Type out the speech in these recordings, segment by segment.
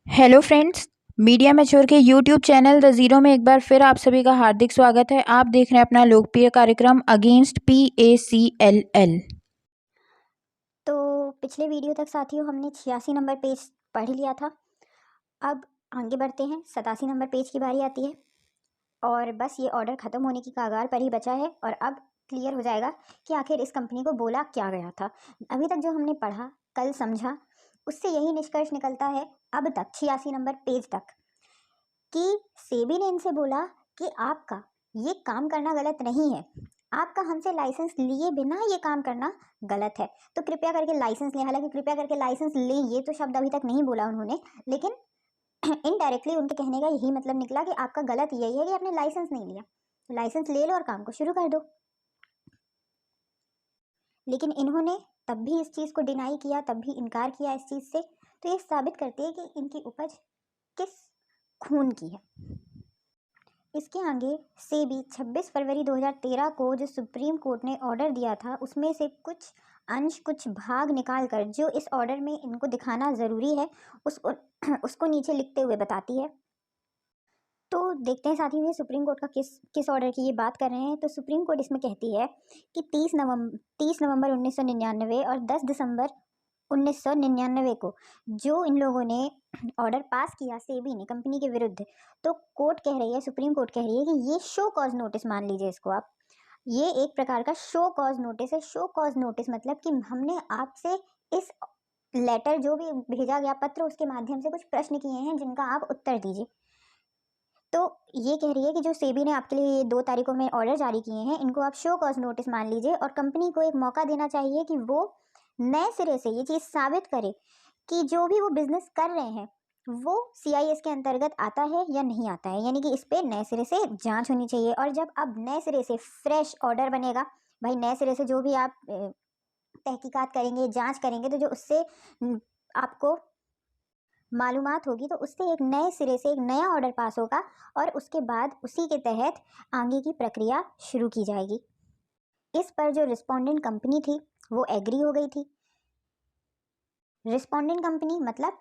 Hello friends. Media mature के YouTube channel the zero में एक बार फिर आप सभी का हार्दिक स्वागत है। आप देख रहे हैं अपना लोकप्रिय कार्यक्रम अगेंस्ट PACLL। तो पिछले वीडियो तक साथियों हमने 86 नंबर पेज पढ़ लिया था। अब आगे बढ़ते हैं, 87 नंबर पेज की बारी आती है और बस ये ऑर्डर ख़त्म होने की कगार पर ही बचा है और अब क्लियर हो जाएगा कि आखिर इस कंपनी को बोला क्या गया था। अभी तक जो हमने पढ़ा, कल समझा, उससे यही निष्कर्ष निकलता है अब तक 86 नंबर पेज तक कि सेबी ने इनसे बोला कि आपका ये काम करना गलत नहीं है, आपका हमसे लाइसेंस लिए बिना ये काम करना गलत है, तो कृपया करके लाइसेंस लें। हालांकि कृपया करके लाइसेंस लें ये तो शब्द अभी तक नहीं बोला उन्होंने, लेकिन इनडायरेक्टली उनके कहने का यही मतलब निकला कि आपका गलत यही है कि आपने लाइसेंस नहीं लिया, तो लाइसेंस ले लो और काम को शुरू कर दो। लेकिन इन्होंने तब भी इस चीज़ को डिनाई किया, तब भी इनकार किया इस चीज़ से, तो ये साबित करती है कि इनकी उपज किस खून की है। इसके आगे सेबी 26 फरवरी 2013 को जो सुप्रीम कोर्ट ने ऑर्डर दिया था उसमें से कुछ अंश, कुछ भाग निकाल कर जो इस ऑर्डर में इनको दिखाना ज़रूरी है उसको उसको नीचे लिखते हुए बताती है। तो देखते हैं साथियों ये सुप्रीम कोर्ट का किस किस ऑर्डर की ये बात कर रहे हैं। तो सुप्रीम कोर्ट इसमें कहती है कि 30 नवंबर 1999 और 10 दिसंबर 1999 को जो इन लोगों ने ऑर्डर पास किया सेबी ने कंपनी के विरुद्ध, तो कोर्ट कह रही है, सुप्रीम कोर्ट कह रही है कि ये शो कॉज नोटिस मान लीजिए इसको आप। ये एक प्रकार का शो कॉज नोटिस है। शो कॉज नोटिस मतलब कि हमने आपसे इस लेटर जो भी भेजा गया पत्र उसके माध्यम से कुछ प्रश्न किए हैं जिनका आप उत्तर दीजिए। तो ये कह रही है कि जो सेबी ने आपके लिए ये 2 तारीखों में ऑर्डर जारी किए हैं इनको आप शो कॉज नोटिस मान लीजिए और कंपनी को एक मौका देना चाहिए कि वो नए सिरे से ये चीज़ साबित करे कि जो भी वो बिजनेस कर रहे हैं वो CIS के अंतर्गत आता है या नहीं आता है, यानी कि इस पे नए सिरे से जांच होनी चाहिए। और जब अब नए सिरे से फ्रेश ऑर्डर बनेगा, भाई नए सिरे से जो भी आप तहकीकात करेंगे, जांच करेंगे, तो जो उससे आपको मालूमात होगी तो उससे एक नए सिरे से एक नया ऑर्डर पास होगा और उसके बाद उसी के तहत आगे की प्रक्रिया शुरू की जाएगी। इस पर जो रिस्पोंडेंट कंपनी थी वो एग्री हो गई थी। रिस्पोंडेंट कंपनी मतलब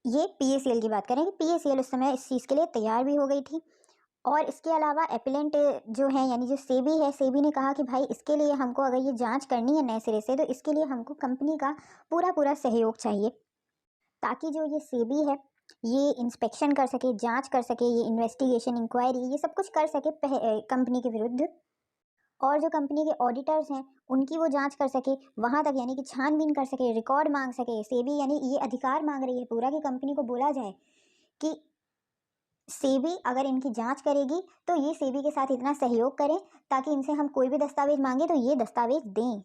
ये PACL की बात करें कि PACL उस समय इस चीज़ के लिए तैयार भी हो गई थी। और इसके अलावा एपिलेंट जो है यानी जो सेबी है, सेबी ने कहा कि भाई इसके लिए हमको अगर ये जांच करनी है नए सिरे से तो इसके लिए हमको कंपनी का पूरा पूरा सहयोग चाहिए, ताकि जो ये सेबी है ये इंस्पेक्शन कर सके, जांच कर सके, ये इन्वेस्टिगेशन, इंक्वायरी, ये सब कुछ कर सके कंपनी के विरुद्ध। और जो कंपनी के ऑडिटर्स हैं उनकी वो जांच कर सके वहां तक, यानी कि छानबीन कर सके, रिकॉर्ड मांग सके। सेबी यानी ये अधिकार मांग रही है पूरा कि कंपनी को बोला जाए कि सेबी अगर इनकी जांच करेगी तो ये सेबी के साथ इतना सहयोग करें ताकि इनसे हम कोई भी दस्तावेज मांगे तो ये दस्तावेज दें।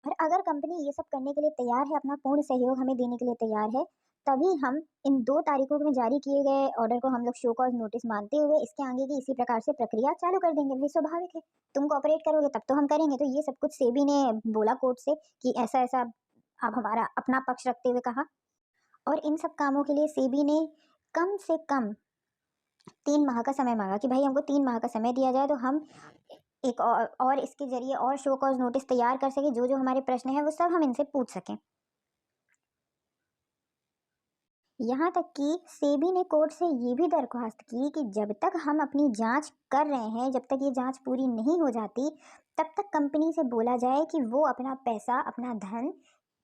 और अगर कंपनी ये सब करने के लिए तैयार है, अपना पूर्ण सहयोग हमें देने के लिए तैयार है, तभी हम इन 2 तारीखों में जारी किए गए ऑर्डर को हम लोग शो कॉज नोटिस मानते हुए इसके आगे की इसी प्रकार से प्रक्रिया चालू कर देंगे। भाई स्वाभाविक है, तुम कोऑपरेट करोगे तब तो हम करेंगे। तो ये सब कुछ सेबी ने बोला कोर्ट से कि ऐसा ऐसा आप हमारा अपना पक्ष रखते हुए कहा। और इन सब कामों के लिए सेबी ने कम से कम 3 माह का समय मांगा कि भाई हमको 3 माह का समय दिया जाए तो हम एक और इसके जरिए और शो कॉज नोटिस तैयार कर सके, जो जो हमारे प्रश्न हैं वो सब हम इनसे पूछ सकें। यहाँ तक कि सेबी ने कोर्ट से ये भी दरख्वास्त की कि जब तक हम अपनी जांच कर रहे हैं, जब तक ये जांच पूरी नहीं हो जाती, तब तक कंपनी से बोला जाए कि वो अपना पैसा, अपना धन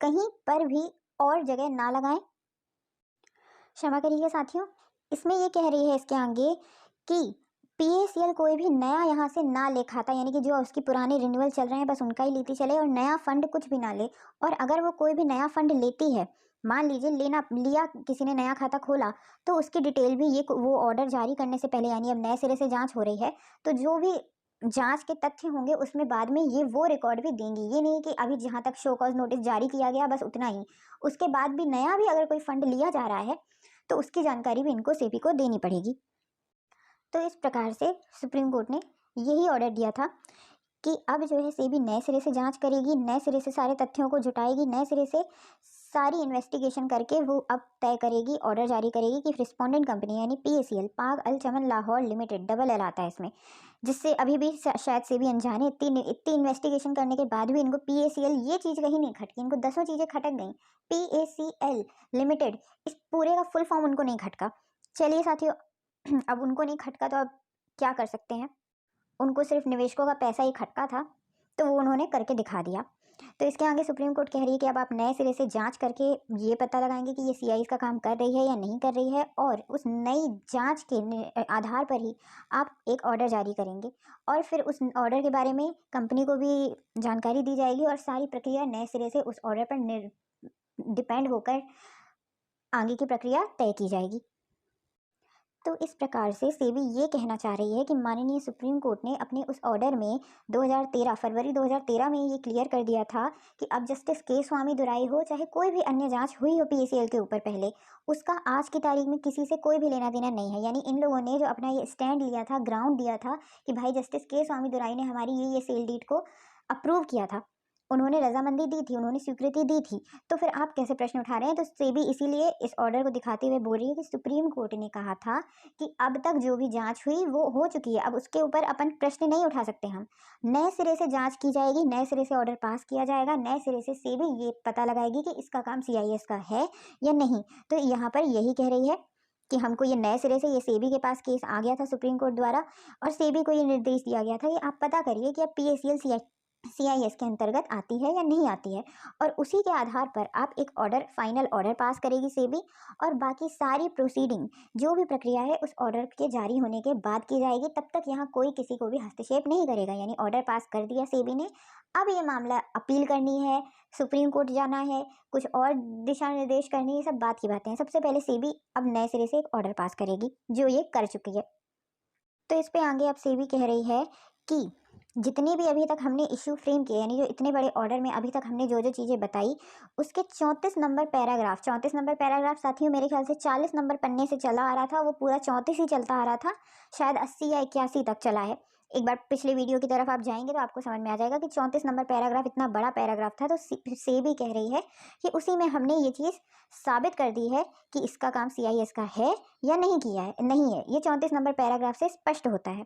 कहीं पर भी और जगह ना लगाएं। क्षमा करिएगा साथियों, इसमें ये कह रही है इसके आगे कि PACL कोई भी नया यहाँ से ना ले खाता, यानी कि जो उसकी पुराने रिन्यूअल चल रहे हैं बस उनका ही लेती चले और नया फंड कुछ भी ना ले। और अगर वो कोई भी नया फंड लेती है, मान लीजिए लेना लिया, किसी ने नया खाता खोला, तो उसकी डिटेल भी ये वो ऑर्डर जारी करने से पहले, यानी अब नए सिरे से जांच हो रही है तो जो भी जांच के तथ्य होंगे उसमें बाद में ये वो रिकॉर्ड भी देंगी। ये नहीं कि अभी जहाँ तक शो कॉज नोटिस जारी किया गया बस उतना ही, उसके बाद भी नया भी अगर कोई फंड लिया जा रहा है तो उसकी जानकारी भी इनको सेबी को देनी पड़ेगी। तो इस प्रकार से सुप्रीम कोर्ट ने यही ऑर्डर दिया था कि अब जो है सेबी नए सिरे से जांच करेगी, नए सिरे से सारे तथ्यों को जुटाएगी, नए सिरे से सारी इन्वेस्टिगेशन करके वो अब तय करेगी, ऑर्डर जारी करेगी कि रिस्पोंडेंट कंपनी यानी PACL पाक अल चमन लाहौर लिमिटेड, डबल एल आता है इसमें, जिससे अभी भी शायद से भी अनजाने इतनी इतनी इन्वेस्टिगेशन करने के बाद भी इनको PACL ये चीज़ कहीं नहीं खटकी, इनको 10 चीज़ें खटक गई। PACL लिमिटेड इस पूरे का फुल फॉर्म उनको नहीं खटका। चलिए साथियों, अब उनको नहीं खटका तो अब क्या कर सकते हैं, उनको सिर्फ निवेशकों का पैसा ही खटका था, तो वो उन्होंने करके दिखा दिया। तो इसके आगे सुप्रीम कोर्ट कह रही है कि अब आप नए सिरे से जांच करके ये पता लगाएंगे कि ये CIS का काम कर रही है या नहीं कर रही है, और उस नई जांच के आधार पर ही आप एक ऑर्डर जारी करेंगे, और फिर उस ऑर्डर के बारे में कंपनी को भी जानकारी दी जाएगी, और सारी प्रक्रिया नए सिरे से उस ऑर्डर पर डिपेंड होकर आगे की प्रक्रिया तय की जाएगी। तो इस प्रकार से सेबी ये कहना चाह रही है कि माननीय सुप्रीम कोर्ट ने अपने उस ऑर्डर में फरवरी 2013 में ये क्लियर कर दिया था कि अब जस्टिस के स्वामी दुराई हो, चाहे कोई भी अन्य जांच हुई हो PACL के ऊपर पहले, उसका आज की तारीख में किसी से कोई भी लेना देना नहीं है। यानी इन लोगों ने जो अपना ये स्टैंड लिया था, ग्राउंड दिया था कि भाई जस्टिस के स्वामी दुराई ने हमारी ये सेल डीड को अप्रूव किया था, उन्होंने रजामंदी दी थी, उन्होंने स्वीकृति दी थी, तो फिर आप कैसे प्रश्न उठा रहे हैं। तो सेबी इसीलिए इस ऑर्डर को दिखाते हुए बोल रही है कि सुप्रीम कोर्ट ने कहा था कि अब तक जो भी जांच हुई वो हो चुकी है, अब उसके ऊपर अपन प्रश्न नहीं उठा सकते, हम नए सिरे से जांच की जाएगी, नए सिरे से ऑर्डर पास किया जाएगा, नए सिरे से सेबी ये पता लगाएगी कि इसका काम CIS का है या नहीं। तो यहाँ पर यही कह रही है कि हमको ये नए सिरे से, ये सेबी के पास केस आ गया था सुप्रीम कोर्ट द्वारा, और सेबी को ये निर्देश दिया गया था कि आप पता करिए कि अब PACL CIS के अंतर्गत आती है या नहीं आती है, और उसी के आधार पर आप एक ऑर्डर, फाइनल ऑर्डर पास करेगी सेबी, और बाकी सारी प्रोसीडिंग जो भी प्रक्रिया है उस ऑर्डर के जारी होने के बाद की जाएगी। तब तक यहाँ कोई किसी को भी हस्तक्षेप नहीं करेगा। यानी ऑर्डर पास कर दिया सेबी ने, अब ये मामला अपील करनी है, सुप्रीम कोर्ट जाना है, कुछ और दिशा निर्देश करनी है, सब बात की बातें हैं। सबसे पहले सेबी अब नए सिरे से एक ऑर्डर पास करेगी, जो ये कर चुकी है। तो इस पे आगे अब सेबी कह रही है कि जितने भी अभी तक हमने इशू फ्रेम किए, यानी जो इतने बड़े ऑर्डर में अभी तक हमने जो जो चीज़ें बताई, उसके 34 नंबर पैराग्राफ साथियों मेरे ख्याल से 40 नंबर पन्ने से चला आ रहा था, वो पूरा 34 ही चलता आ रहा था, शायद 80 या 81 तक चला है। एक बार पिछले वीडियो की तरफ आप जाएंगे तो आपको समझ में आ जाएगा कि 34 नंबर पैराग्राफ इतना बड़ा पैराग्राफ था। तो सेबी कह रही है कि उसी में हमने ये चीज़ साबित कर दी है कि इसका काम CIS का है या नहीं किया है, नहीं है, ये 34 नंबर पैराग्राफ से स्पष्ट होता है।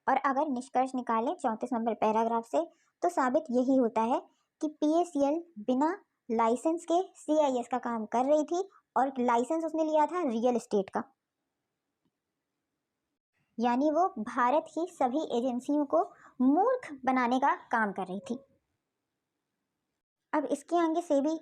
और अगर निष्कर्ष निकालें 34 नंबर पैराग्राफ से, तो साबित यही होता है कि PACL बिना लाइसेंस के CIS का काम कर रही थी, और लाइसेंस उसने लिया था रियल एस्टेट का, यानी वो भारत की सभी एजेंसियों को मूर्ख बनाने का काम कर रही थी। अब इसके आगे सेबी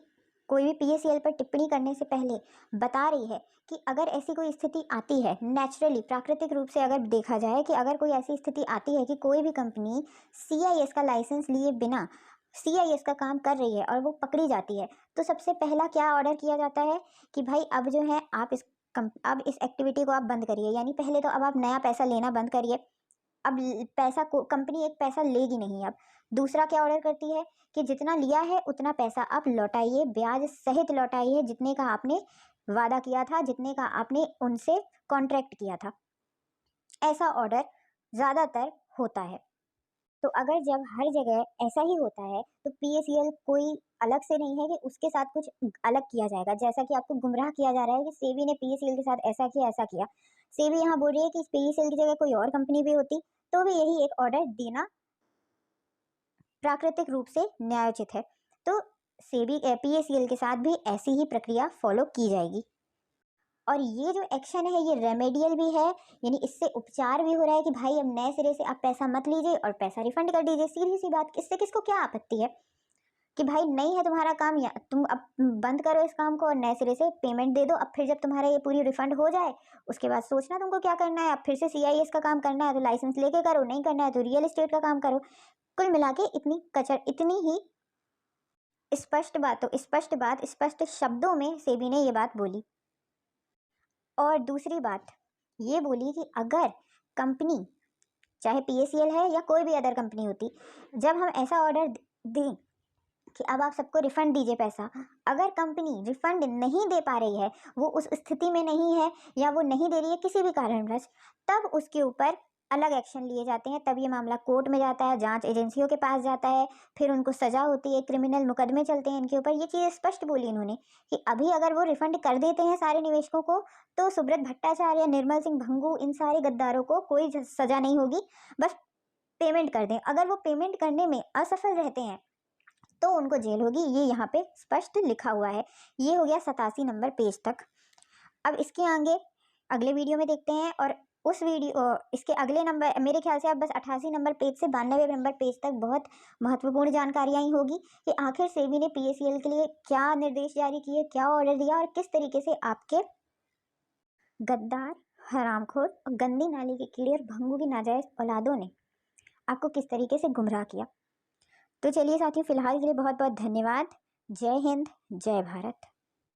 कोई भी PACL पर टिप्पणी करने से पहले बता रही है कि अगर ऐसी कोई स्थिति आती है, नेचुरली प्राकृतिक रूप से अगर देखा जाए कि अगर कोई ऐसी स्थिति आती है कि कोई भी कंपनी CIS का लाइसेंस लिए बिना CIS का काम कर रही है और वो पकड़ी जाती है, तो सबसे पहला क्या ऑर्डर किया जाता है कि भाई अब जो है आप अब इस एक्टिविटी को आप बंद करिए। यानी पहले तो अब आप नया पैसा लेना बंद करिए, अब पैसा को कंपनी एक पैसा लेगी नहीं। अब दूसरा क्या ऑर्डर करती है कि जितना लिया है उतना पैसा आप लौटाइए, ब्याज सहित लौटाइए, जितने का आपने वादा किया था, जितने का आपने उनसे कॉन्ट्रैक्ट किया था। ऐसा ऑर्डर ज़्यादातर होता है। तो अगर जब हर जगह ऐसा ही होता है तो PACL कोई अलग से नहीं है कि उसके साथ कुछ अलग किया जाएगा, जैसा कि आपको गुमराह किया जा रहा है कि सेबी ने PACL के साथ ऐसा किया ऐसा किया। सेबी यहाँ बोल रही है कि PACL की जगह कोई और कंपनी भी होती तो भी यही एक ऑर्डर देना प्राकृतिक रूप से न्यायोचित है। तो सेबी PACL के साथ भी ऐसी ही प्रक्रिया फॉलो की जाएगी। और ये जो एक्शन है ये रेमेडियल भी है, यानी इससे उपचार भी हो रहा है कि भाई अब नए सिरे से आप पैसा मत लीजिए और पैसा रिफंड कर दीजिए। सीधी सी बात, इससे किसको क्या आपत्ति है कि भाई नहीं है तुम्हारा काम, या तुम अब बंद करो इस काम को और नए सिरे से पेमेंट दे दो। अब फिर जब तुम्हारा ये पूरी रिफंड हो जाए उसके बाद सोचना तुमको क्या करना है। अब फिर से CIS का काम करना है तो लाइसेंस लेके करो, नहीं करना है तो रियल एस्टेट का काम करो। कुल मिला के इतनी ही स्पष्ट शब्दों में सेबी ने ये बात बोली। और दूसरी बात ये बोली कि अगर कंपनी, चाहे PACL है या कोई भी अदर कंपनी होती, जब हम ऐसा ऑर्डर दें कि अब आप सबको रिफंड दीजिए पैसा, अगर कंपनी रिफंड नहीं दे पा रही है, वो उस स्थिति में नहीं है या वो नहीं दे रही है किसी भी कारणवश, तब उसके ऊपर अलग एक्शन लिए जाते हैं। तब ये मामला कोर्ट में जाता है, जांच एजेंसियों के पास जाता है, फिर उनको सजा होती है, क्रिमिनल मुकदमे चलते हैं इनके ऊपर। ये चीज़ स्पष्ट बोली इन्होंने कि अभी अगर वो रिफंड कर देते हैं सारे निवेशकों को तो सुब्रत भट्टाचार्य, निर्मल सिंह भंगू, इन सारे गद्दारों को कोई सजा नहीं होगी, बस पेमेंट कर दें। अगर वो पेमेंट करने में असफल रहते हैं तो उनको जेल होगी। ये यहाँ पे स्पष्ट लिखा हुआ है। ये हो गया 87 नंबर पेज तक। अब इसके आगे अगले वीडियो में देखते हैं, और उस वीडियो इसके अगले नंबर, मेरे ख्याल से आप बस 88 नंबर पेज से 92 नंबर पेज तक बहुत महत्वपूर्ण जानकारियाँ ही होगी कि आखिर सेबी ने PACL के लिए क्या निर्देश जारी किए, क्या ऑर्डर दिया, और किस तरीके से आपके गद्दार, हरामखोर और गंदी नाली के कीड़े और भंगू की नाजायज औलादों ने आपको किस तरीके से गुमराह किया। तो चलिए साथियों, फिलहाल के लिए बहुत बहुत धन्यवाद। जय हिंद, जय भारत।